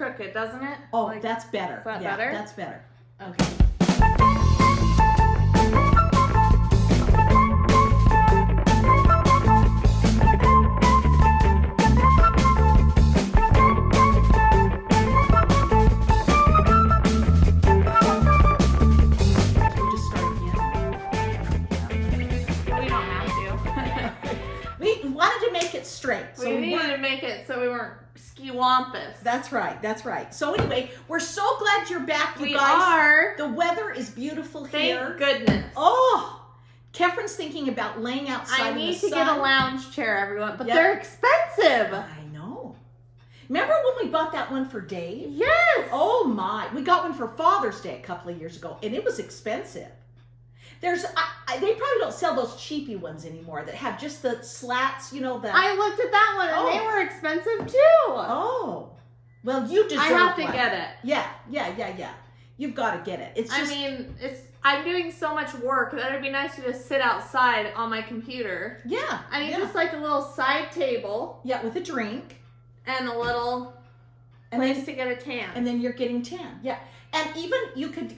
crooked, doesn't it? Oh, like, that's better. Is that yeah, better? That's better. Okay. We'll just start again. We don't have to. We wanted to make it straight. So we needed to make it so we weren't ski-wampus. That's right. That's right. So anyway, we're so glad you're back, you We guys. are. The weather is beautiful here. Thank goodness. Oh, Kefren's thinking about laying outside I in the need to sun. get a lounge chair, everyone, but Yep. they're expensive. I know. Remember when we bought that one for Dave? Yes. Oh my! We got one for Father's Day a couple of years ago, and it was expensive. There's, they probably don't sell those cheapy ones anymore that have just the slats, you know, the. I looked at that one, and Oh. they were expensive too. Oh, well, you deserve I have to one. get it. Yeah. You've got to get it. It's just. I mean, I'm doing so much work that it'd be nice to just sit outside on my computer. Yeah. I need yeah. just like a little side table Yeah, with a drink. and a little place to get a tan. And then you're getting tan. Yeah. And even you could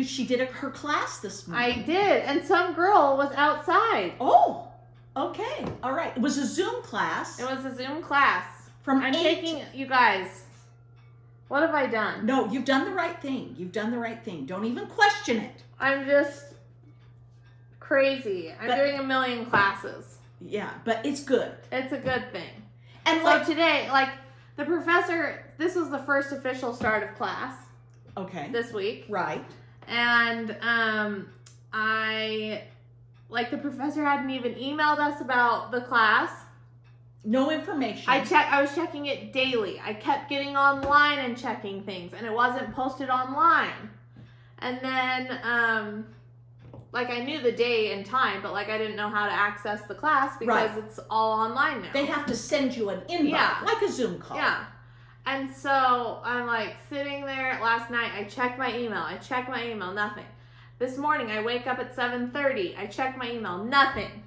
she did her class this morning. I did, and some girl was outside. Oh, okay. All right. It was a Zoom class. It was a Zoom class. From I'm 8 taking, you guys, what have I done? No, you've done the right thing. You've done the right thing. Don't even question it. I'm just crazy. I'm doing a million classes. Yeah, but it's good. It's a good thing. And So like today, like, the professor, this was the first official start of class okay. this week. Right. And the professor hadn't even emailed us about the class. No information. I was checking it daily. I kept getting online and checking things, and it wasn't posted online. And then, I knew the day and time, but, I didn't know how to access the class because Right. it's all online now. They have to send you an invite, Yeah. like a Zoom call. Yeah. And so I'm sitting there last night. I checked my email, nothing. This morning I wake up at 7:30. I check my email, nothing.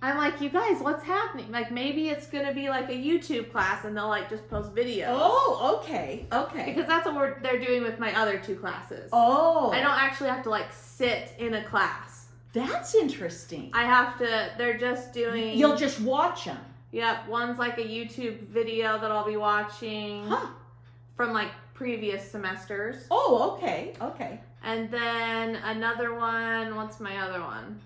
I'm like, you guys, what's happening? Maybe it's going to be a YouTube class and they'll just post videos. Oh, okay. Okay. Because that's what they're doing with my other two classes. Oh. I don't actually have to sit in a class. That's interesting. They're just doing. You'll just watch them. Yep, one's a YouTube video that I'll be watching from previous semesters. Oh, okay. Okay. And then another one, what's my other one?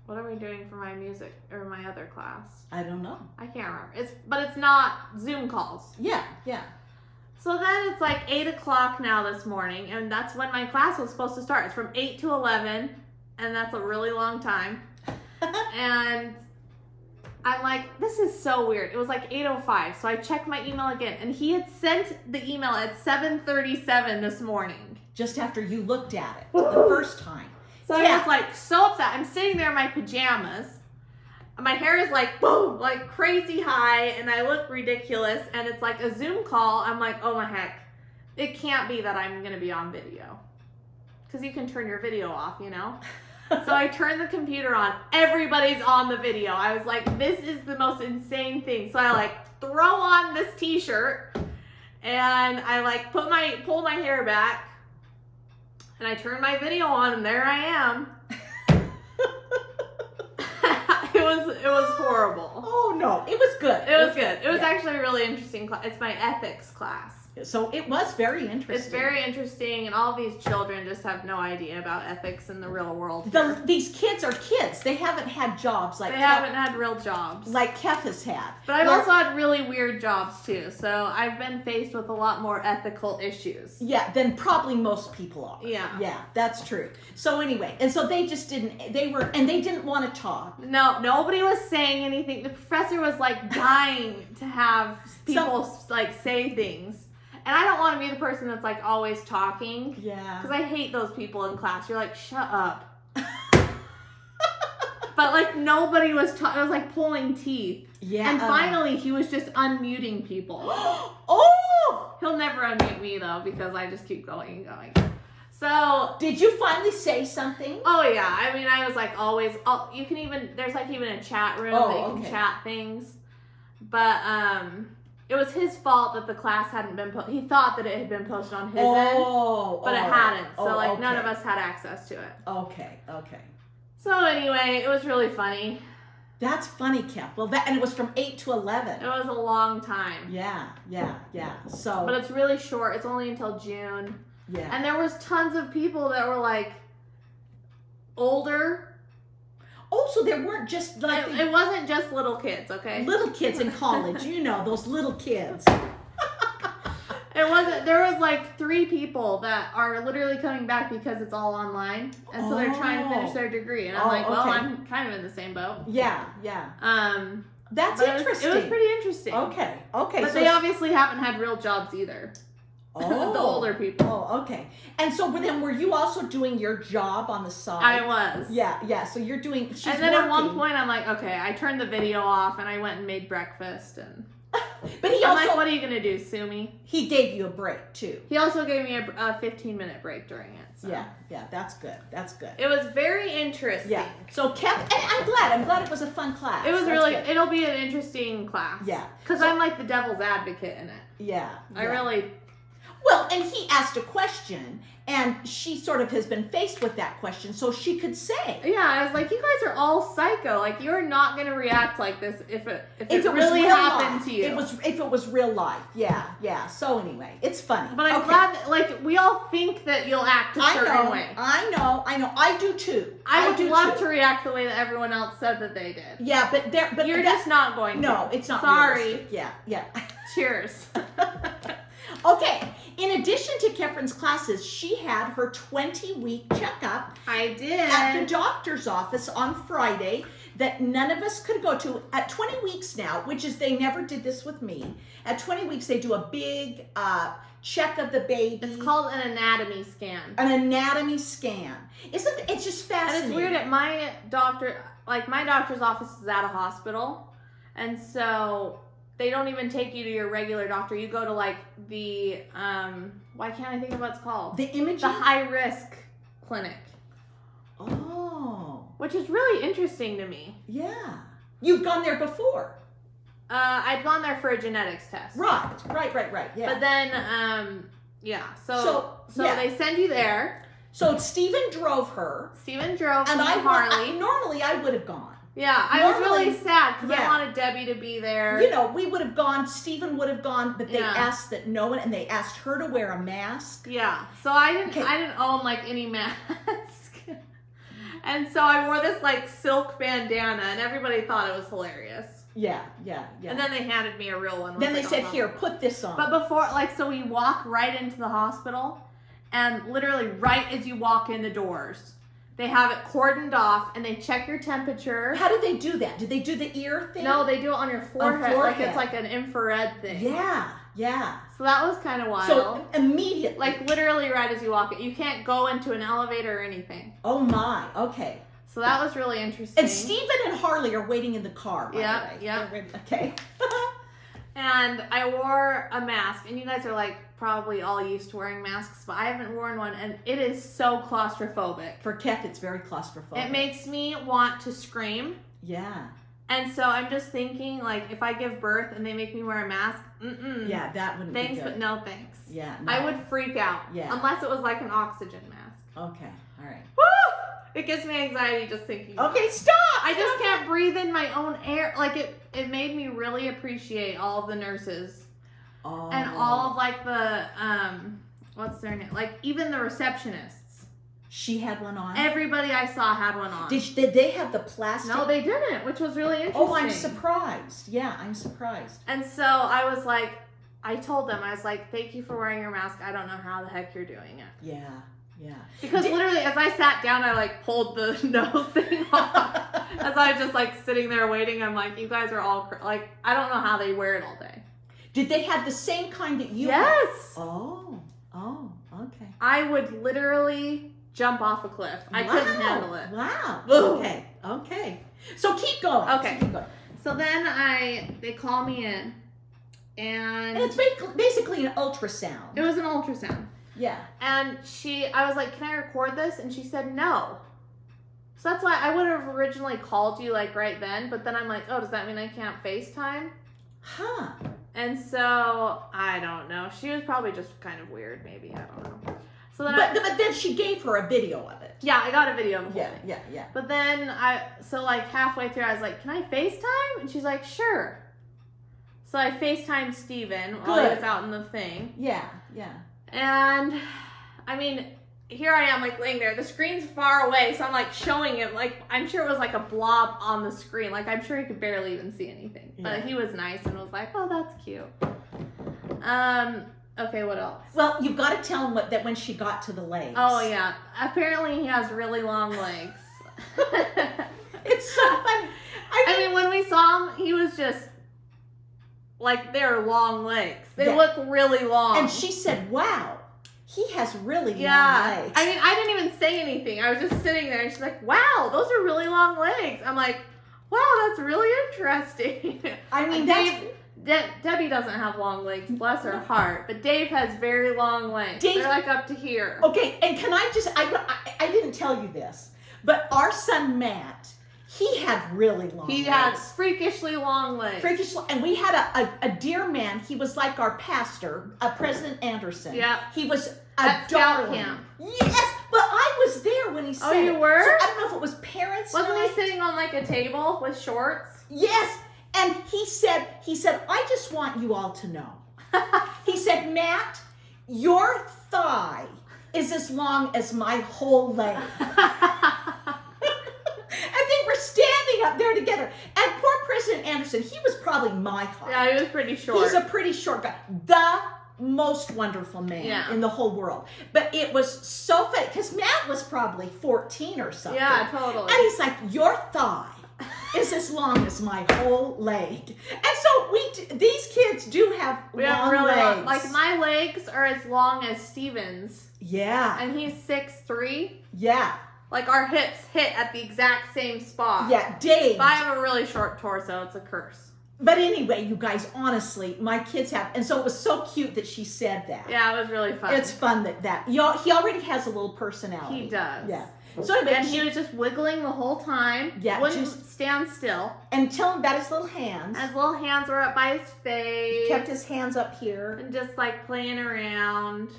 What are we doing for my music or my other class? I don't know. I can't remember. But it's not Zoom calls. Yeah. So then it's 8 o'clock now this morning, and that's when my class was supposed to start. It's from 8 to 11, and that's a really long time. And I'm this is so weird. It was 8:05, so I checked my email again, and he had sent the email at 7:37 this morning. Just after you looked at it the first time. So I was so upset. I'm sitting there in my pajamas. My hair is boom, crazy high, and I look ridiculous, and it's a Zoom call. I'm oh my heck. It can't be that I'm going to be on video. Because you can turn your video off, you know? So I turned the computer on. Everybody's on the video. I was this is the most insane thing. So I throw on this t-shirt, and I pull my hair back, and I turn my video on, and there I am. It was horrible. Oh no, it was good. It was good. It was actually a really interesting class. It's my ethics class. So it was very interesting. It's very interesting, and all these children just have no idea about ethics in the real world. These kids are kids. They haven't had jobs they haven't had real jobs. Like Kef has had. But I've also had really weird jobs too, so I've been faced with a lot more ethical issues. Yeah, than probably most people are. Yeah. Yeah, that's true. So anyway, and so they just didn't, they didn't want to talk. No, nobody was saying anything. The professor was dying to have people say things. And I don't want to be the person that's always talking. Yeah. Because I hate those people in class. You're shut up. But nobody was talking. It was pulling teeth. Yeah. And finally he was just unmuting people. Oh! He'll never unmute me though because I just keep going and going. So. Did you finally say something? Oh yeah. I mean I was always. You can even. There's even a chat room that you can chat things. But it was his fault that the class hadn't been he thought that it had been posted on his end, but it hadn't. So like none of us had access to it. Okay. So anyway, it was really funny. That's funny, Kev. Well, and it was from 8 to 11. It was a long time. Yeah. So. But it's really short. It's only until June. Yeah. And there was tons of people that were like older. Oh, so there weren't just like it wasn't just little kids, okay? Little kids in college, those little kids. It wasn't. There was like 3 people that are literally coming back because it's all online, and so they're trying to finish their degree. And I'm like, well, I'm kind of in the same boat. Yeah. That's interesting. It was pretty interesting. Okay. But they obviously haven't had real jobs either. Oh. The older people. Oh, okay. And so then were you also doing your job on the side? I was. Yeah. So you're doing, she's And then working. at one point I'm like, okay, I turned the video off and I went and made breakfast and But he I'm also, like, what are you going to do, sue me? he gave you a break too. He also gave me a 15-minute break during it. So. Yeah, that's good. It was very interesting. Yeah. So Kev, and I'm glad it was a fun class. It was That's really, good. it'll be an interesting class. Yeah. Because I'm like the devil's advocate in it. Yeah. I really... Well, and he asked a question, and she sort of has been faced with that question, so she could say. Yeah, I was like, you guys are all psycho. Like, you're not going to react like this if it really real happened life. to you. If it was real life. Yeah. So anyway, it's funny. But I'm glad that, like, we all think that you'll act a certain way. I know. I do too. I would love to react the way that everyone else said that they did. Yeah, but you're just not going to. No, it's not. Sorry. Realistic. Yeah. Cheers. Okay. In addition to Kefren's classes, she had her 20-week checkup. I did. At the doctor's office on Friday that none of us could go to. At 20 weeks now, which is they never did this with me. At 20 weeks, they do a big check of the baby. It's called an anatomy scan. An anatomy scan. It's just fascinating. And it's weird at my doctor, like my doctor's office is at a hospital. And so they don't even take you to your regular doctor. You go to like the, why can't I think of what it's called? The imaging? The high risk clinic. Oh. Which is really interesting to me. Yeah. You've gone there before. I'd gone there for a genetics test. Right. Yeah. But then, So they send you there. So Stephen drove her. Stephen drove and Harley. Normally I would have gone. Yeah, I was really sad because I wanted Debbie to be there. We would have gone, Stephen would have gone, but they asked that no one, and they asked her to wear a mask. Yeah, so I didn't own like any mask. And so I wore this like silk bandana and everybody thought it was hilarious. Yeah. And then they handed me a real one. Then they said, here, put this on. But before, so we walk right into the hospital and literally right as you walk in the doors, they have it cordoned off and they check your temperature. How do they do that? Do they do the ear thing? No, they do it on your forehead. Like it's like an infrared thing. Yeah. So that was kind of wild. So immediately. Like literally right as you walk in. You can't go into an elevator or anything. Oh my, okay. So that was really interesting. And Stephen and Harley are waiting in the car, by the way. Yeah. Okay. And I wore a mask, and you guys are like probably all used to wearing masks, but I haven't worn one, and it is so claustrophobic. For Kef, it's very claustrophobic. It makes me want to scream. Yeah. And so I'm just thinking, like, if I give birth and they make me wear a mask, Yeah, that wouldn't be good. Thanks, but no thanks. Yeah. No. I would freak out. Yeah. Unless it was like an oxygen mask. Okay, all right. Woo! It gives me anxiety just thinking. Okay, stop! I just can't breathe in my own air. Like, it made me really appreciate all of the nurses. Oh. And all of, like, the, what's their name? Like, even the receptionists. She had one on? Everybody I saw had one on. Did they have the plastic? No, they didn't, which was really interesting. Oh, I'm surprised. Yeah, I'm surprised. And so I was like, I told them, I was like, thank you for wearing your mask. I don't know how the heck you're doing it. Yeah. Because literally, as I sat down, I like pulled the nose thing off. As I was just like sitting there waiting, I'm like, you guys are all like, I don't know how they wear it all day. Did they have the same kind that you Yes. had? Oh, okay. I would literally jump off a cliff. I couldn't handle it. Wow. Boom. Okay. So keep going. Okay. Keep going. So then they call me in, and it's basically an ultrasound. It was an ultrasound. Yeah. And I was like, can I record this? And she said no. So that's why I would have originally called you like right then, but then I'm like, oh, does that mean I can't FaceTime? Huh. And so, I don't know. She was probably just kind of weird, maybe. I don't know. So then but then she gave her a video of it. Yeah, I got a video of the whole thing. Yeah. But then like halfway through, I was like, can I FaceTime? And she's like, sure. So I FaceTimed Steven while he was out in the thing. Yeah. And, I mean, here I am, like, laying there. The screen's far away, so I'm, like, showing him. Like, I'm sure it was, like, a blob on the screen. Like, I'm sure he could barely even see anything. But he was nice and was like, oh, that's cute. Okay, what else? Well, you've got to tell him that when she got to the legs. Oh, yeah. Apparently, he has really long legs. It's so funny. I mean, when we saw him, he was just, like, they're long legs. They look really long. And she said, wow, he has really long legs. I mean, I didn't even say anything. I was just sitting there, and she's like, wow, those are really long legs. I'm like, wow, that's really interesting. I mean, Debbie doesn't have long legs, bless her heart, but Dave has very long legs. They're like up to here. Okay, and can I just, I didn't tell you this, but our son Matt, he had really long legs. He had freakishly long legs. And we had a dear man. He was like our pastor, President Anderson. Yeah. He was at scout camp. Yes, but I was there when he said you were? So I don't know if it was parents' Wasn't night. he sitting on like a table with shorts? Yes. And he said, I just want you all to know. He said, Matt, your thigh is as long as my whole leg. And they were standing up there together. And poor President Anderson, he was probably my height. Yeah, he was pretty short. He's a pretty short guy. The most wonderful man in the whole world. But it was so funny, because Matt was probably 14 or something. Yeah, totally. And he's like, your thigh is as long as my whole leg. And so these kids do have long legs. Like my legs are as long as Steven's. Yeah. And he's 6'3". Yeah. Like our hips hit at the exact same spot. Yeah, Dave. If I have a really short torso, it's a curse. But anyway, you guys, honestly, my kids have, and so it was so cute that she said that. Yeah, it was really fun. It's fun that he already has a little personality. He does. Yeah. So anyway, and he was just wiggling the whole time. Yeah. Wouldn't stand still. And tell him about his little hands. His little hands were up by his face. He kept his hands up here. And just like playing around.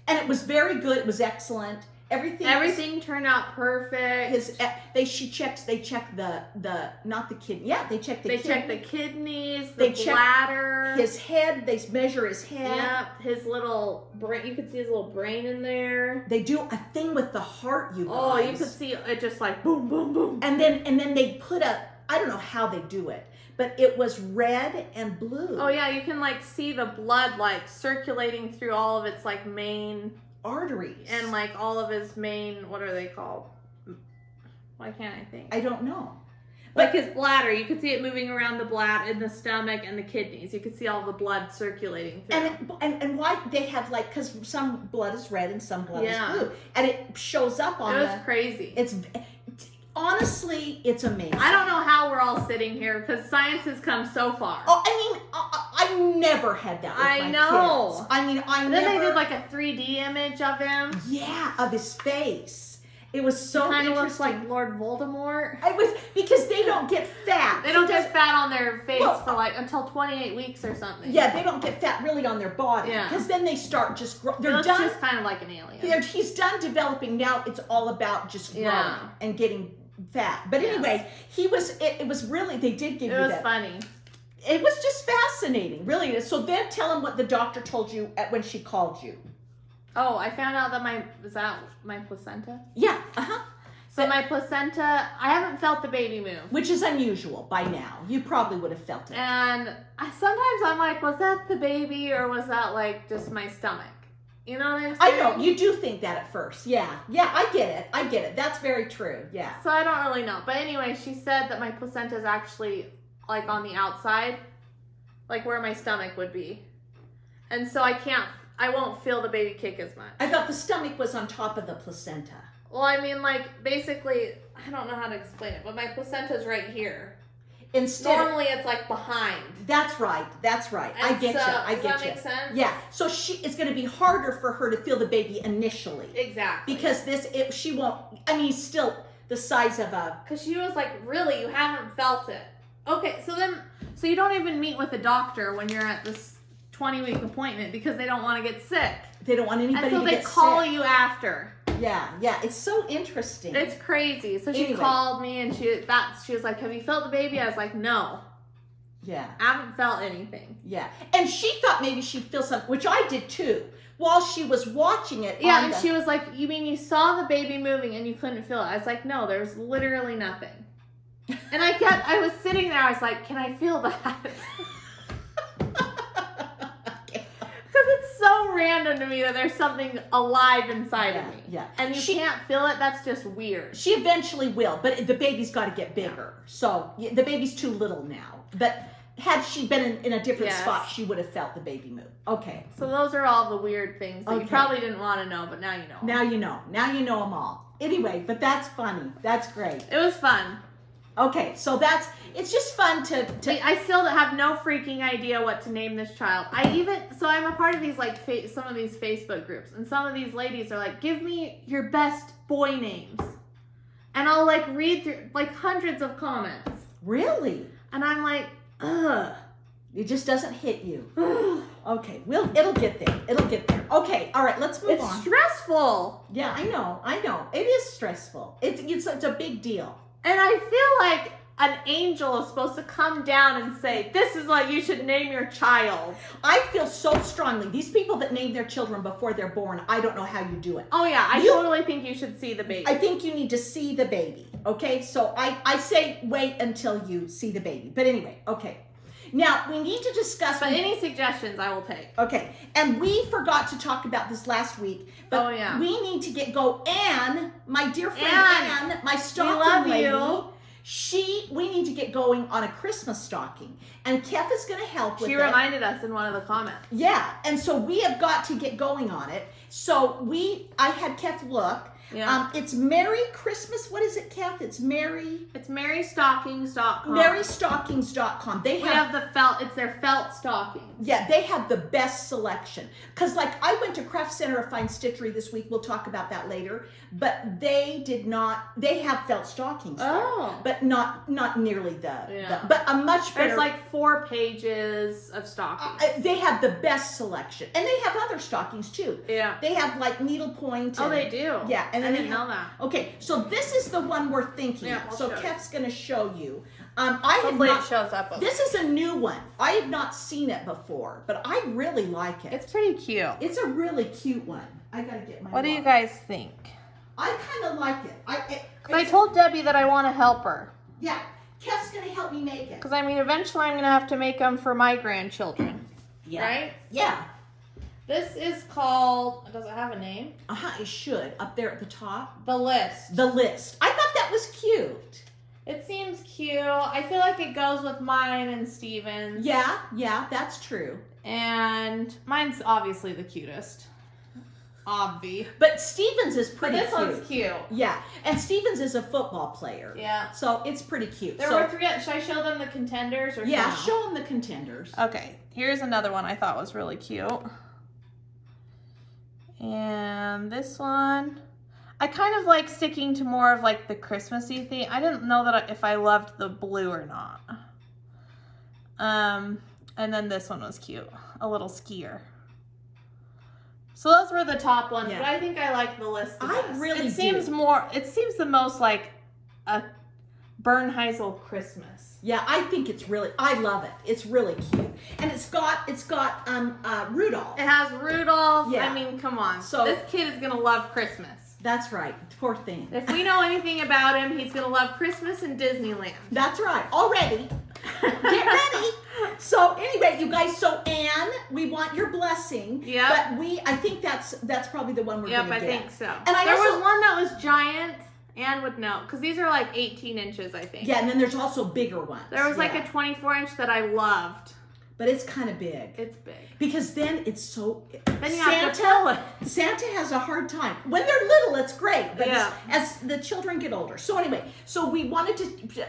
And it was very good. It was excellent. Everything turned out perfect. They checked the not the kidney. Yeah, they checked the kidney. They checked the kidneys, the bladder, his head. They measure his head. Yep, his little brain. You could see his little brain in there. They do a thing with the heart, you guys. Oh, you could see it just like boom, boom, boom. And then they put I don't know how they do it, but it was red and blue. Oh yeah, you can like see the blood like circulating through all of its like main arteries and like all of his main, what are they called? Why can't I think? I don't know. Like his bladder, you could see it moving around the bladder, in the stomach, and the kidneys. You could see all the blood circulating through. And why they have like, because some blood is red and some blood is blue, and it shows up on. It was crazy. Honestly, it's amazing. I don't know how we're all sitting here because science has come so far. Oh, I mean, I never had that with my kids. I mean, then they did like a 3D image of him. Yeah, of his face. It was so kind interesting. of looks like Lord Voldemort. It was because they don't get fat. They don't get fat on their face for like until 28 weeks or something. Yeah, they don't get fat really on their body. Yeah, because then they start just growing. They're done. Just kind of like an alien. He's done developing. Now it's all about just growing and getting fat. But anyway, he was. It was really. They did give you that. It was funny. It was just fascinating, really. So then tell him what the doctor told you when she called you. Oh, I found out that my placenta? Yeah, So my placenta, I haven't felt the baby move. Which is unusual by now. You probably would have felt it. And sometimes I'm like, was that the baby or was that like just my stomach? You know what I'm saying? I know, you do think that at first. Yeah, I get it. That's very true, yeah. So I don't really know. But anyway, she said that my placenta is actually like on the outside, like where my stomach would be. And so I won't feel the baby kick as much. I thought the stomach was on top of the placenta. Well, I mean, like, basically, I don't know how to explain it, but my placenta's right here. Normally, it's like behind. That's right. I get you. Does that make sense? Yeah. So it's going to be harder for her to feel the baby initially. Exactly. Because she won't, I mean, still the size of a... Because she was like, really, you haven't felt it. Okay, so you don't even meet with a doctor when you're at this 20-week appointment because they don't want to get sick. They don't want anybody to get sick. And so they call you after. Yeah, it's so interesting. It's crazy. So she called me and she was like, "Have you felt the baby?" I was like, "No." Yeah. I haven't felt anything. Yeah. And she thought maybe she'd feel something, which I did too, while she was watching it. Yeah, and she was like, "You mean you saw the baby moving and you couldn't feel it?" I was like, "No, there's literally nothing." And I was sitting there, I was like, "Can I feel that?" Because it's so random to me that there's something alive inside of me. Yeah. And you can't feel it, that's just weird. She eventually will, but the baby's got to get bigger. Yeah. So the baby's too little now. But had she been in a different spot, she would have felt the baby move. Okay. So those are all the weird things that you probably didn't want to know, but now you know. Now you know. Now you know them all. Anyway, but that's funny. That's great. It was fun. Okay, so it's just fun to I still have no freaking idea what to name this child. I'm a part of these some of these Facebook groups, and some of these ladies are like, "Give me your best boy names," and I'll read through hundreds of comments. Really? And I'm like, ugh. It just doesn't hit you. Okay, it'll get there. It'll get there. Okay, all right, let's move on. It's stressful. Yeah, I know. It is stressful. It's a big deal. And I feel like an angel is supposed to come down and say, "This is what you should name your child." I feel so strongly. These people that name their children before they're born, I don't know how you do it. Oh, yeah. I totally think you should see the baby. I think you need to see the baby. Okay? So I say wait until you see the baby. But anyway, okay. Now, we need to discuss... But any suggestions I will take. Okay. And we forgot to talk about this last week. But we need to get Anne, my dear friend Anne, my stocking lady. We need to get going on a Christmas stocking. And Kef is going to help with it. She reminded us in one of the comments. Yeah. And so we have got to get going on it. So I had Kef look. Yeah. It's Merry Christmas. What is it, Kath? It's MerryStockings.com. MerryStockings.com. It's their felt stockings. Yeah, they have the best selection. Because I went to Craft Center of Fine Stitchery this week. We'll talk about that later. But they have felt stockings. Oh. But not nearly but a much better. There's 4 pages of stockings. They have the best selection. And they have other stockings too. Yeah. They have Oh, needlepoint. they do? Yeah. And I didn't know that. Okay, so this is the one we're thinking. Yeah, so Kef's going to show you. Hopefully it shows up. This is a new one. I have not seen it before, but I really like it. It's pretty cute. It's a really cute one. I got to get my. What do you guys think? I kind of like it. I told Debbie that I want to help her. Yeah, Kef's going to help me make it. Because eventually I'm going to have to make them for my grandchildren. Yeah. Right? Yeah. This is called, does it have a name? It should. Up there at the top. The List. The List. I thought that was cute. It seems cute. I feel like it goes with mine and Steven's. Yeah, that's true. And mine's obviously the cutest. But Steven's is pretty cute. This one's cute. Yeah, and Steven's is a football player. Yeah. So it's pretty cute. There were 3. Should I show them the contenders? Or show them the contenders. Okay, here's another one I thought was really cute. And this one, I kind of like sticking to more of the Christmassy theme. I didn't know that if I loved the blue or not. And then this one was cute, a little skier. So those were the top ones, but I think I like the List the best. I really do. It seems the most like a Bernheisel Christmas. Yeah, I think I love it. It's really cute. And it's got Rudolph. It has Rudolph. Yeah. I mean, come on. So this kid is going to love Christmas. That's right. Poor thing. If we know anything about him, he's going to love Christmas and Disneyland. That's right. Already. Get ready. So anyway, you guys, Anne, we want your blessing. Yeah. But I think that's probably the one we're going to get. Yep, I think so. And there was one that was giant. Anne would know, because these are 18 inches, I think. Yeah, and then there's also bigger ones. There was a 24-inch that I loved. But it's kind of big. It's big. Because then it's so... Then you have to fill it. Santa has a hard time. When they're little, it's great. But as the children get older. So anyway, we wanted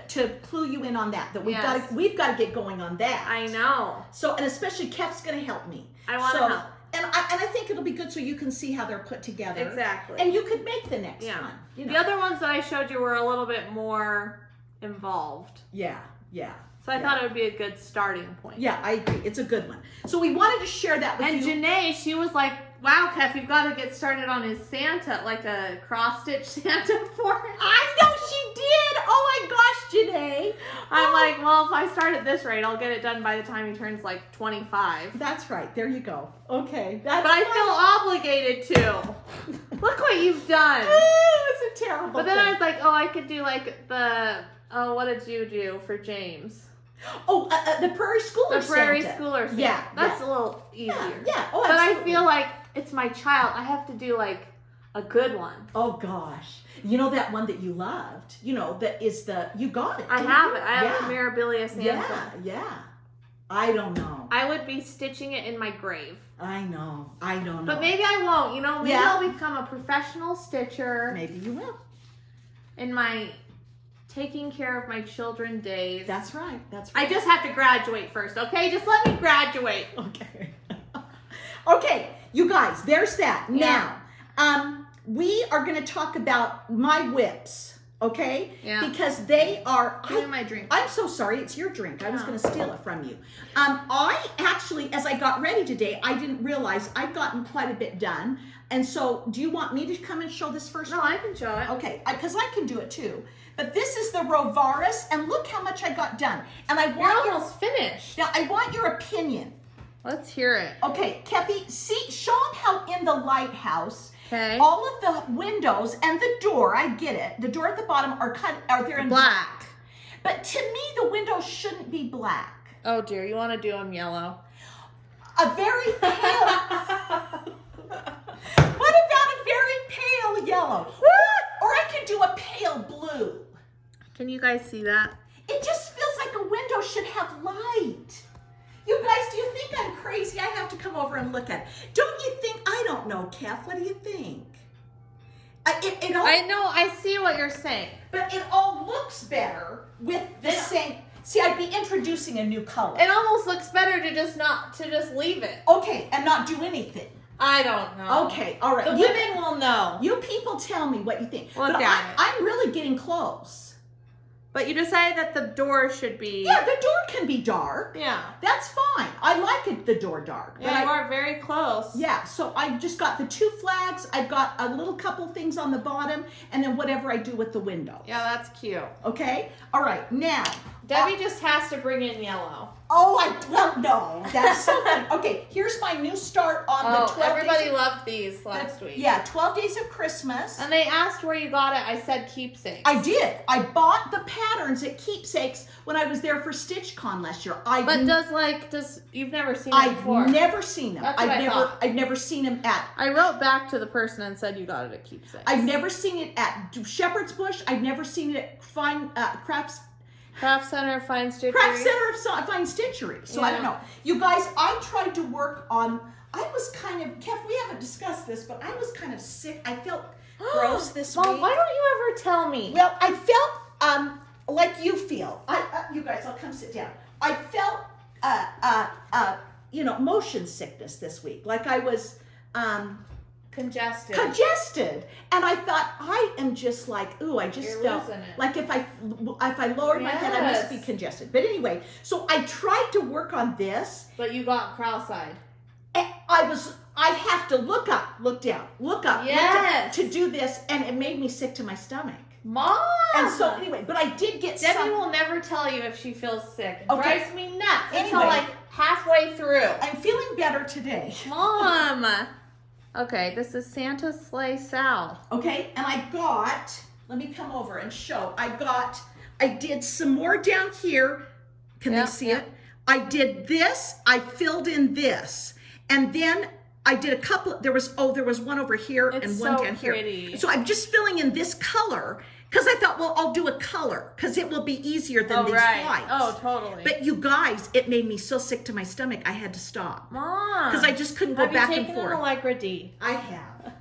to clue you in on that we've got to get going on that. I know. So, and especially Kef's going to help me. I want to help. And I think it'll be good so you can see how they're put together. Exactly. And you could make the next one. The other ones that I showed you were a little bit more involved. Yeah, yeah. So I thought it would be a good starting point. Yeah, I agree. It's a good one. So we wanted to share that with you. And Janae, she was like, wow, Kev, you've got to get started on his Santa, like a cross-stitch Santa for him. I know she did. Oh my gosh, Janae. I'm like, well, if I start at this rate, I'll get it done by the time he turns like 25. That's right. There you go. Okay. But I feel obligated to. Look what you've done. It's a terrible But then thing. I was like, oh, I could do like the, oh, what did you do for James? Oh, the Prairie Schooler The Prairie Santa. Schooler Santa. Yeah. That's a little easier. Yeah. Oh, but absolutely. I feel like it's my child. I have to do like a good one. Oh gosh. You know that one that you loved? You know, that is the, you got it. I didn't have you? it. I have a Mirabilia Santa. Yeah. I don't know. I would be stitching it in my grave. I know. I don't know. But maybe I won't. You know, maybe Yeah. I'll become a professional stitcher Maybe you will. in my taking care of my children days. That's right. That's I right. just have to graduate first, okay? Just let me graduate. Okay. Okay, you guys, there's that. Yeah. Now, we are going to talk about my whips, okay? Yeah. Because they are... Give me my drink. I'm so sorry. It's your drink. I was Yeah. going to steal it from you. I actually, as I got ready today, I didn't realize I'd gotten quite a bit done. And so, do you want me to come and show this first? No, I can show it. Okay, because I can do it too. But this is the Rovaris, and look how much I got done. And I You're want almost finished. now I want your opinion. Let's hear it. Okay, Kathy, show them how in the lighthouse, Okay. all of the windows and the door, I get it, the door at the bottom are there in Black. But to me, the windows shouldn't be black. Oh dear, you want to do them yellow? A very pale... What about a very pale yellow? Or I could do a pale blue. Can you guys see that? It just feels like a window should have light. You guys, do you think I'm crazy? I have to come over and look at it. Don't you think? I don't know, Kath. What do you think? It all, I know, I see what you're saying. but it all looks better with the same. See, I'd be introducing a new color. It almost looks better to just leave it. Okay, and not do anything. I don't know. Okay, all right. The women will know. You people tell me what you think. Look but at it. I'm really getting close. But you decided that the door should be... Yeah, the door can be dark. Yeah. That's fine. I like it, the door dark. But Yeah, you are very close. Yeah, so I've just got the 2 flags. I've got a little couple things on the bottom, and then whatever I do with the window. Yeah, that's cute. Okay? All right, now. Debbie just has to bring in yellow. No, that's so funny. Okay, here's my new start on the 12 everybody days. loved these last week. Yeah, 12 days of Christmas. And they asked where you got it. I said keepsakes. I did. I bought the patterns at Keepsakes when I was there for StitchCon last year. You've never seen them before? I've never seen them. That's what I thought. I've never seen them at. I wrote back to the person and said you got it at keepsakes. I've never seen it at Shepherd's Bush. I've never seen it at Fine Craft Center, Fine Stitchery. Craft Center of Fine Stitchery. So I don't know. You guys, I tried to work on. I was kind of. Kev, we haven't discussed this, but I was kind of sick. I felt gross this Mom, week. why don't you ever tell me? Well, I felt like you feel. You guys, I'll come sit down. I felt motion sickness this week. Like I was congested, and I thought I am just like, ooh, I just You're felt losing it. like if I lowered my head, I must be congested. But anyway, so I tried to work on this. But you got cross-eyed. And I have to look up, look down, look up, Yes. to do this, and it made me sick to my stomach. Mom! And so anyway, but I did get Debbie will never tell you if she feels sick. It Okay. drives me nuts until Anyway. like halfway through. I'm feeling better today. Mom! Okay, this is Santa's Sleigh Sal. Okay, and I got, let me come over and show. I did some more down here. Can they see it? I did this, I filled in this. And then I did a couple, there was one over here and one down pretty. here. So I'm just filling in this color because I thought, well, I'll do a color because it will be easier than these whites. Oh, totally. But you guys, it made me so sick to my stomach, I had to stop. Mom! Because I just couldn't go back and forth. Have you taken an Allegra D? I have.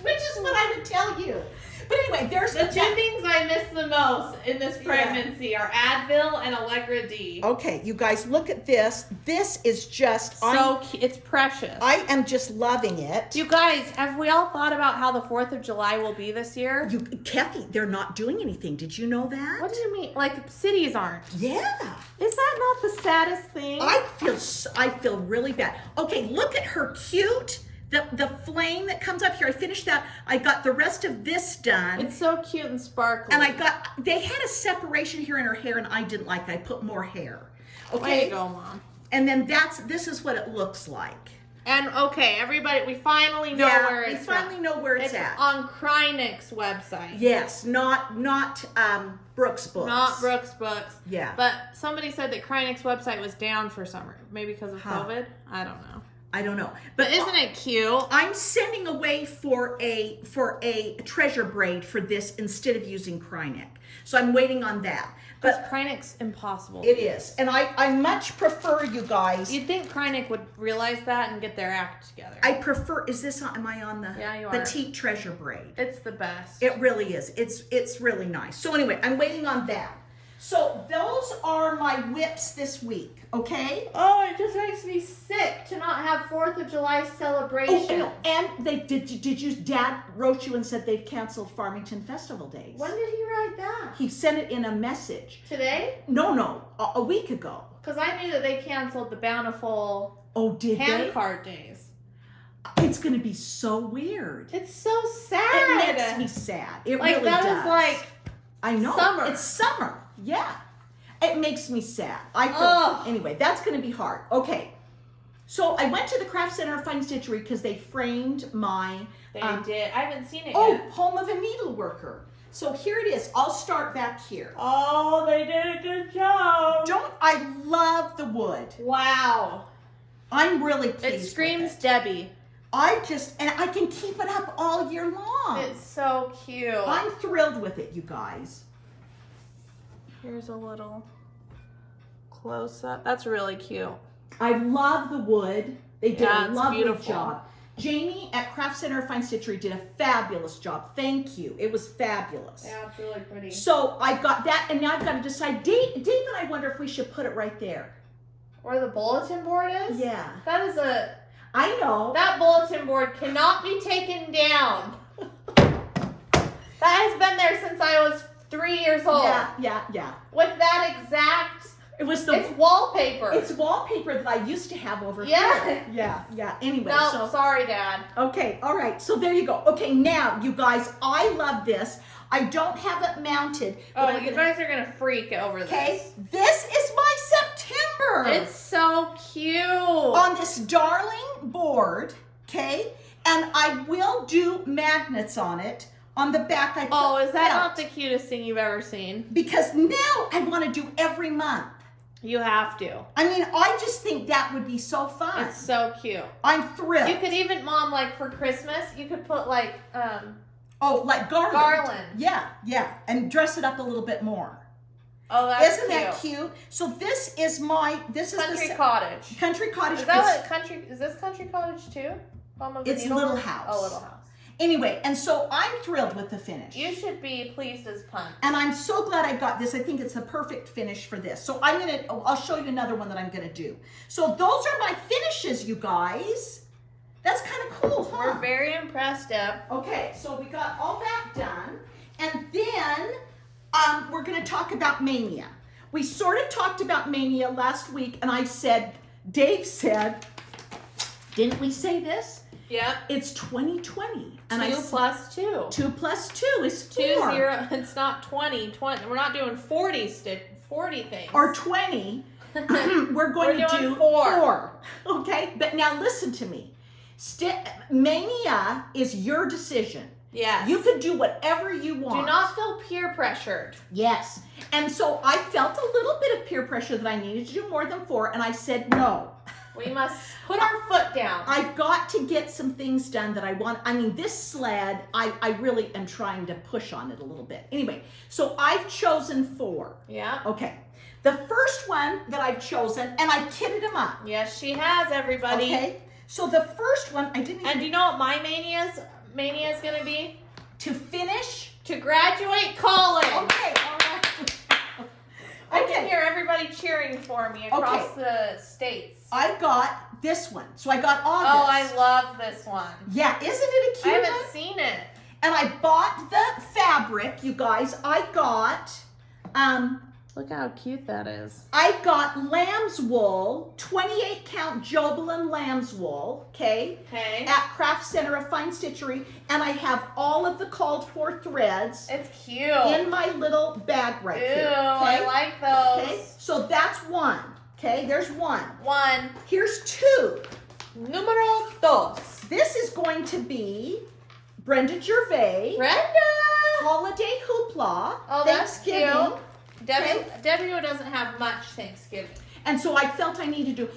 Which is what I would tell you. But anyway, there's the two things I miss the most in this pregnancy are Advil and Allegra D. Okay, you guys, look at this. This is just so it's precious. I am just loving it. You guys, have we all thought about how the 4th of July will be this year? Kathy, they're not doing anything. Did you know that? What do you mean? Like cities aren't? Yeah. Is that not the saddest thing? I feel really bad. Okay, look at her cute. The flame that comes up here, I finished that. I got the rest of this done. It's so cute and sparkly. And they had a separation here in her hair and I didn't like it. I put more hair. Okay. Way to go, Mom. And then this is what it looks like. And okay, everybody, we finally know where it's at. We finally know where it's at. On Krynek's website. Yes, not Brooks Books. Not Brooks Books. Yeah. But somebody said that Krynek's website was down for summer. Maybe because of COVID? I don't know. I don't know. But isn't it cute? I'm sending away for a treasure braid for this instead of using Krynek. So I'm waiting on that. But Krynek's impossible. It is. And I much prefer, you guys. You'd think Krynek would realize that and get their act together. I prefer, am I on the you petite treasure braid? It's the best. It really is. It's really nice. So anyway, I'm waiting on that. So those are my whips this week, okay? Oh, it just makes me sick to not have 4th of July celebration. Oh, and they did you Dad wrote you and said they've canceled Farmington Festival days. When did he write that? He sent it in a message. Today? No, a week ago. Because I knew that they canceled the Bountiful card days. It's going to be so weird. It's so sad. It makes me sad. It really does. That is like I know. Summer. It's summer. Yeah. It makes me sad. Anyway, that's going to be hard. Okay. So I went to the Craft Center Fine Stitchery because they framed my... They did. I haven't seen it yet. Oh, Home of a Needleworker. So here it is. I'll start back here. Oh, they did a good job. I love the wood. Wow. I'm really pleased It screams with it. Debbie. And I can keep it up all year long. It's so cute. I'm thrilled with it, you guys. Here's a little close up. That's really cute. I love the wood. They did a lovely beautiful. job. Jamie at Craft Center Fine Stitchery did a fabulous job. Thank you. It was fabulous. Yeah, it's really pretty. So I've got that, and now I've got to decide. David, I wonder if we should put it right there. Where the bulletin board is? Yeah. That is I know. That bulletin board cannot be taken down. That has been there since I was 3 years old. Yeah. With that exact... It's wallpaper. It's wallpaper that I used to have over here. Yeah. Anyway. No, sorry, Dad. Okay, all right. So there you go. Okay, now, you guys, I love this. I don't have it mounted. Oh, you guys are going to freak over this. Okay, this is my September. It's so cute. On this darling board, okay? And I will do magnets on it. On the back, I put is that not the cutest thing you've ever seen? Because now I want to do every month. You have to. I mean, I just think that would be so fun. It's so cute. I'm thrilled. You could even, Mom, like for Christmas, you could put like... like garland. Garland. Yeah. And dress it up a little bit more. Oh, that's Isn't that cute? So this is Country Cottage. Country Cottage. Is this Country Cottage too? It's Little House. Oh, Little House. Anyway, and so I'm thrilled with the finish. You should be pleased as punch. And I'm so glad I got this. I think it's the perfect finish for this. So I'll show you another one that I'm gonna do. So those are my finishes, you guys. That's kind of cool, huh? We're very impressed, Deb. Okay, so we got all that done. And then we're gonna talk about Maynia. We sort of talked about Maynia last week, and Dave said, didn't we say this? Yeah. It's 2020. And 2 plus 2. 2 plus 2 is 4. 2, 0. It's not 20. We're not doing 40 things. Or 20. We're going to do 4. Okay? But now listen to me. Mania is your decision. Yes. You can do whatever you want. Do not feel peer pressured. Yes. And so I felt a little bit of peer pressure that I needed to do more than 4, and I said no. We must put our foot down. I've got to get some things done that I want. I mean, this sled, I really am trying to push on it a little bit. Anyway, so I've chosen 4. Yeah. Okay. The first one that I've chosen, and I kitted them up. Yes, she has, everybody. Okay. So the first one, I didn't even... And do you know what my mania is going to be? To finish to graduate college. Okay, all right. I can hear everybody cheering for me across the states. I got this one. So I got August. Oh, I love this one. Yeah, isn't it a cute one? I haven't seen it. And I bought the fabric, you guys. I got, look how cute that is. I got lamb's wool, 28 count Jobelin lamb's wool, okay? Okay. At Craft Center of Fine Stitchery. And I have all of the called for threads. It's cute. In my little bag right here. Ew, Okay? I like those. Okay, so that's one. Okay, there's one. One. Here's two. Numero dos. This is going to be Brenda Gervais. Brenda! Holiday Hoopla. Oh, that's Thanksgiving. cute. Debbie doesn't have much Thanksgiving. And so I felt I needed to do,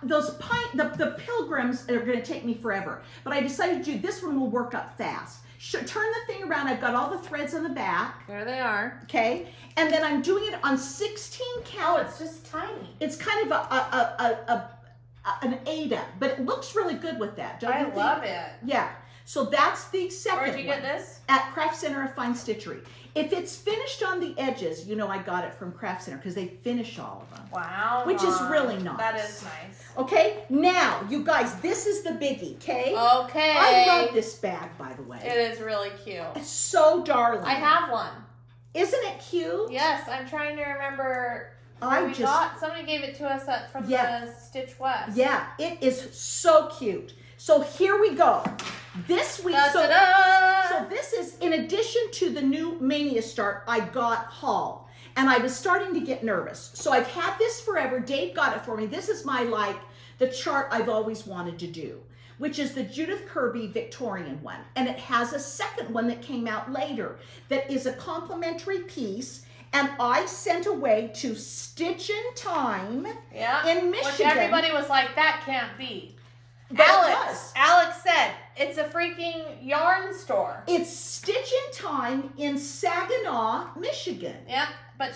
the pilgrims are going to take me forever. But I decided to do, this one will work up fast. Turn the thing around. I've got all the threads on the back. There they are. Okay. And then I'm doing it on 16 count. Oh, it's just tiny. It's kind of an Ada, but it looks really good with that, don't you think? I love it. Yeah. So that's the second one. Where'd you get this? At Craft Center of Fine Stitchery. If it's finished on the edges, you know I got it from Craft Center because they finish all of them. Wow. Which is really nice. That is nice. Okay, now, you guys, this is the biggie, okay? Okay. I love this bag, by the way. It is really cute. It's so darling. I have one. Isn't it cute? Yes, I'm trying to remember where we got. Somebody gave it to us from the Stitch West. Yeah, it is so cute. So here we go. This week, so this is, in addition to the new Maynia start, I got haul. And I was starting to get nervous. So I've had this forever. Dave got it for me. This is my, the chart I've always wanted to do, which is the Judith Kirby Victorian one. And it has a second one that came out later that is a complimentary piece. And I sent away to Stitch in Time in Michigan. Which everybody was like, that can't be. But Alex said, it's a freaking yarn store. It's Stitch in Time in Saginaw, Michigan. Yeah, but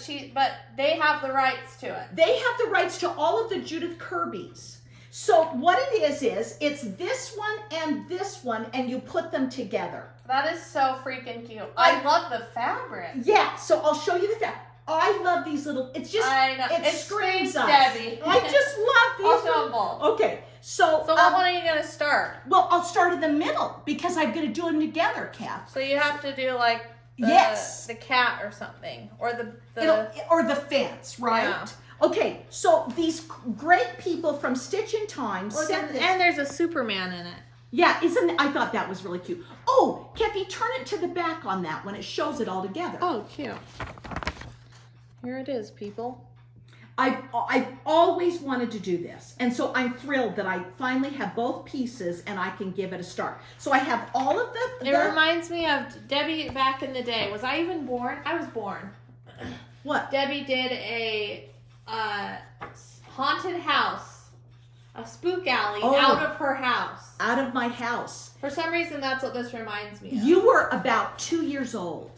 they have the rights to it. They have the rights to all of the Judith Kirbys. So what it is it's this one, and you put them together. That is so freaking cute. I love the fabric. Yeah, so I'll show you the fabric. I love these little, it's just, I know. it screams us. Debbie. I just love these. I'll show them. Okay, so what one are you going to start? Well, I'll start in the middle because I'm going to do them together, Kath. So you have to do like the cat or something, or or the fence, right? Yeah. Okay, so these great people from Stitch in Time sent this. And there's a Superman in it. Yeah, I thought that was really cute. Oh, Kathy, turn it to the back on that one. It shows it all together. Oh, cute. Here it is, people. I've always wanted to do this. And so I'm thrilled that I finally have both pieces and I can give it a start. So I have all of the... It reminds me of Debbie back in the day. Was I even born? I was born. What? Debbie did a haunted house, a spook alley out of her house. Out of my house. For some reason, that's what this reminds me of. You were about 2 years old.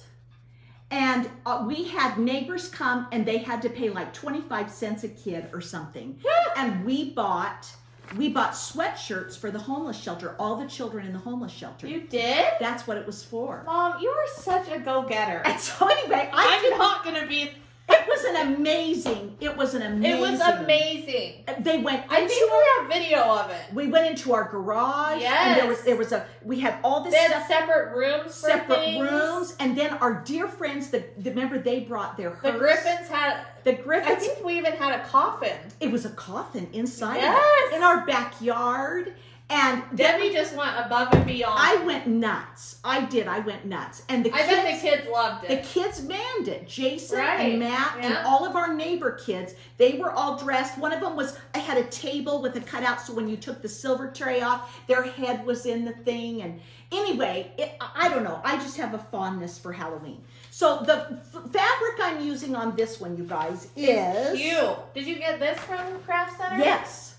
And we had neighbors come and they had to pay like 25 cents a kid or something. And we bought sweatshirts for the homeless shelter, all the children in the homeless shelter. You did? That's what it was for. Mom, you are such a go-getter. And so anyway, I'm not going to be... It was amazing. It was amazing. They went. I think we have video of it. We went into our garage. Yes. And we had all this they stuff. Had separate rooms. Separate rooms, and then our dear friends. Remember they brought their hearse. The Griffins had. The Griffins. I think we even had a coffin. It was a coffin inside. Yes. In our backyard. And Debbie just went above and beyond. I went nuts. I did. I went nuts. And I bet the kids loved it. The kids manned it. Jason and Matt and all of our neighbor kids, they were all dressed. One of them I had a table with a cutout, so when you took the silver tray off, their head was in the thing. And anyway, I don't know. I just have a fondness for Halloween. So the fabric I'm using on this one, you guys, is... cute. Did you get this from Craft Center? Yes.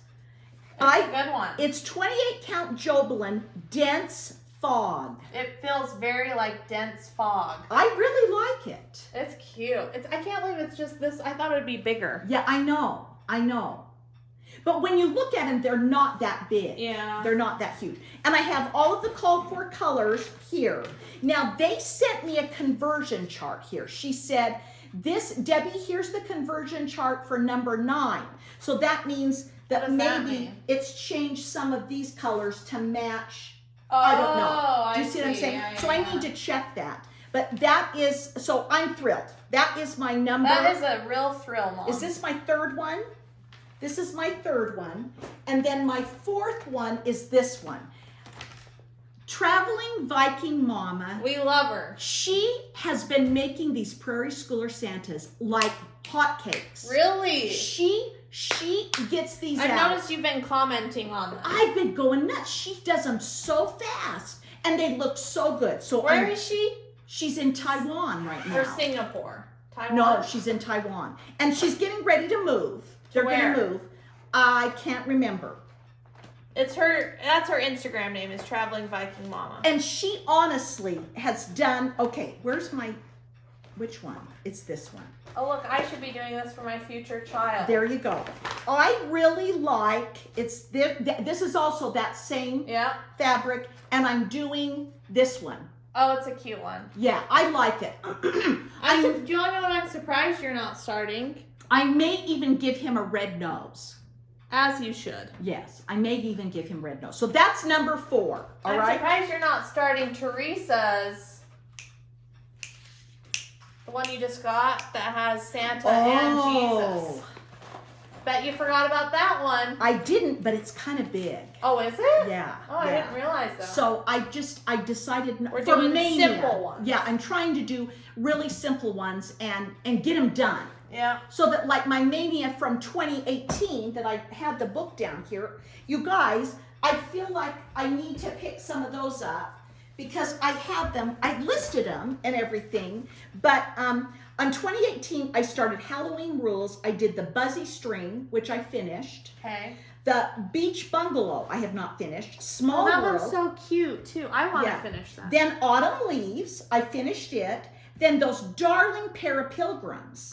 It's a good one. It's 28 count Jobelin Dense Fog. It feels very like dense fog. I really like it. It's cute. I can't believe it's just this. I thought it would be bigger. Yeah, I know. But when you look at them, they're not that big. Yeah. They're not that huge. And I have all of the called for colors here. Now, they sent me a conversion chart here. She said, Debbie, here's the conversion chart for number 9. So that means that maybe it's changed some of these colors to match. I don't know. Do you see what I'm saying? Yeah, so I need to check that. But that is, so I'm thrilled. That is my number. That is a real thrill, Mom. Is this my 3rd one? This is my 3rd one. And then my 4th one is this one. Traveling Viking Mama. We love her. She has been making these Prairie Schooler Santas like hotcakes. Really? She gets these out. I've noticed you've been commenting on them. I've been going nuts. She does them so fast. And they look so good. So where is she? She's in Taiwan right now. Or Singapore? Taiwan? No, she's in Taiwan. And she's getting ready to move. They're going to move. I can't remember. It's her, that's her Instagram name, is Traveling Viking Mama. And she honestly has done, okay, which one? It's this one. Oh, look, I should be doing this for my future child. There you go. I really like, this is also that same fabric, and I'm doing this one. Oh, it's a cute one. Yeah, I like it. Do you want to know what I'm surprised you're not starting? I may even give him a red nose. As you should. Yes, I may even give him red nose. So that's number 4. All right. I'm surprised you're not starting Teresa's. The one you just got that has Santa and Jesus. Bet you forgot about that one. I didn't, but it's kind of big. Oh, is it? Yeah. Oh, I didn't realize that. So I decided we're doing simple ones. Yeah, I'm trying to do really simple ones and get them done. Yeah. So that like my Maynia from 2018 that I had the book down here, you guys, I feel like I need to pick some of those up because I have them, I listed them and everything, but on 2018 I started Halloween Rules. I did the Buzzy String, which I finished. Okay. The Beach Bungalow I have not finished. Small World. World. That looks so cute too. I want to finish that. Then Autumn Leaves, I finished it. Then those darling Parapilgrims.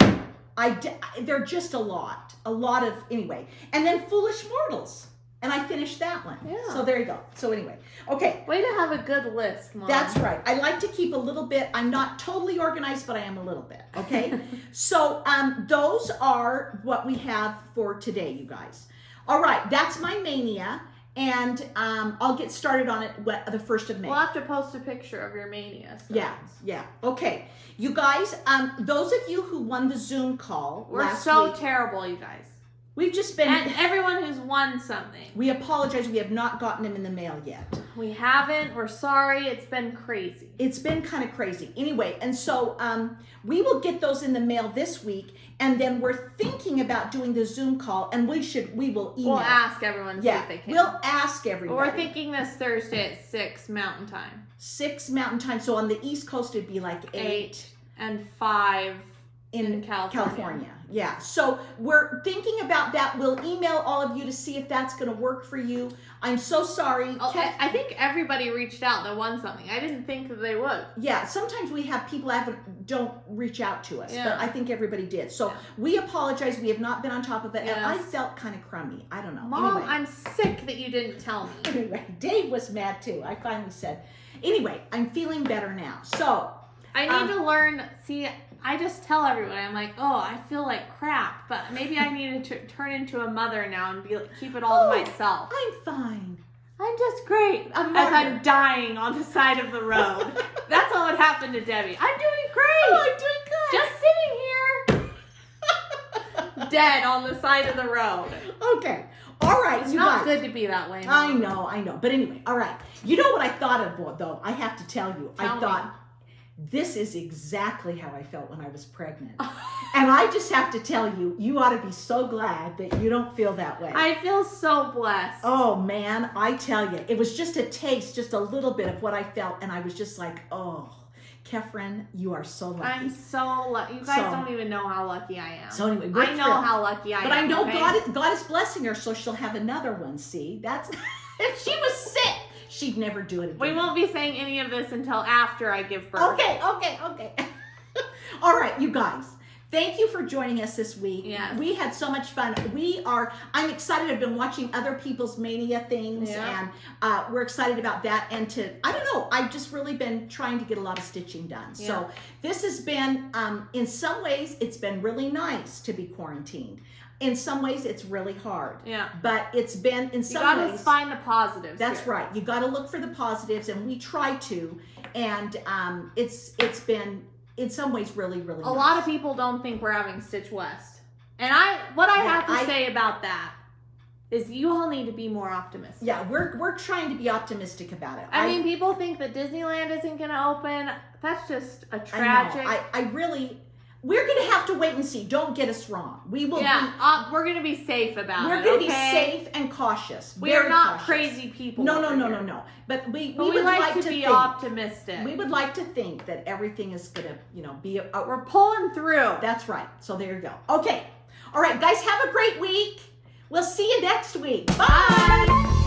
They're just a lot of, anyway. And then Foolish Mortals. And I finished that one. Yeah. So there you go. So anyway, okay. Way to have a good list, Mom. That's right. I like to keep a little bit. I'm not totally organized, but I am a little bit. Okay. So those are what we have for today, you guys. All right. That's my Maynia. And I'll get started on it the 1st of May. We'll have to post a picture of your Maynia. So. Yeah. Okay. You guys, those of you who won the Zoom call last week, terrible, you guys. We've just been... And everyone who's won something. We apologize. We have not gotten them in the mail yet. We haven't. We're sorry. It's been crazy. It's been kind of crazy. Anyway, and so we will get those in the mail this week, and then we're thinking about doing the Zoom call, and we will email. We'll ask everyone to see if they can. We'll ask everybody. We're thinking this Thursday at 6 Mountain Time. 6 Mountain Time. So on the East Coast, it'd be like 8 and 5 in California. Yeah. So we're thinking about that. We'll email all of you to see if that's going to work for you. I'm so sorry. I think everybody reached out that won something. I didn't think that they would. Yeah. Sometimes we have people that don't reach out to us, but I think everybody did. So we apologize. We have not been on top of it. Yes. And I felt kind of crummy. I don't know. Mom, anyway. I'm sick that you didn't tell me. Anyway, Dave was mad too. I finally said, anyway, I'm feeling better now. So I need to learn. See, I just tell everyone, I'm like, oh, I feel like crap, but maybe I need to turn into a mother now and keep it all to myself. I'm fine. I'm just great. As I'm dying on the side of the road. That's all that happened to Debbie. I'm doing great. Oh, I'm doing good. Just sitting here. Dead on the side of the road. Okay. All right. It's not good to be that way. Mom. I know. But anyway, all right. You know what I thought of, though? I have to tell you. I thought, this is exactly how I felt when I was pregnant. And I just have to tell you, you ought to be so glad that you don't feel that way. I feel so blessed. Oh, man, I tell you, it was just a taste, just a little bit of what I felt. And I was just like, oh, Kefren, you are so lucky. I'm so lucky. You guys don't even know how lucky I am. So anyway, I know how lucky I am. But I know God is blessing her, so she'll have another one, see? That's if she was sick, she'd never do it again. We won't be saying any of this until after I give birth. Okay. All right, you guys. Thank you for joining us this week. Yes. We had so much fun. I'm excited. I've been watching other people's Mania things, and we're excited about that. And I don't know, I've just really been trying to get a lot of stitching done. Yeah. So this has been, in some ways, it's been really nice to be quarantined. In some ways, it's really hard. Yeah. But it's been, in some ways... You gotta find the positives. That's right. You gotta look for the positives, and we try to. And it's been... in some ways really, really nice. A lot of people don't think we're having Stitch West. And what I have to say about that is you all need to be more optimistic. Yeah, we're trying to be optimistic about it. I mean, people think that Disneyland isn't going to open. That's just a tragic... I really... We're going to have to wait and see. Don't get us wrong. We will we're going to be safe about it, We're going to be safe and cautious. We are not crazy people. No. But we would like to be optimistic. We would like to think that everything is going to, be... we're pulling through. That's right. So there you go. Okay. All right, guys, have a great week. We'll see you next week. Bye.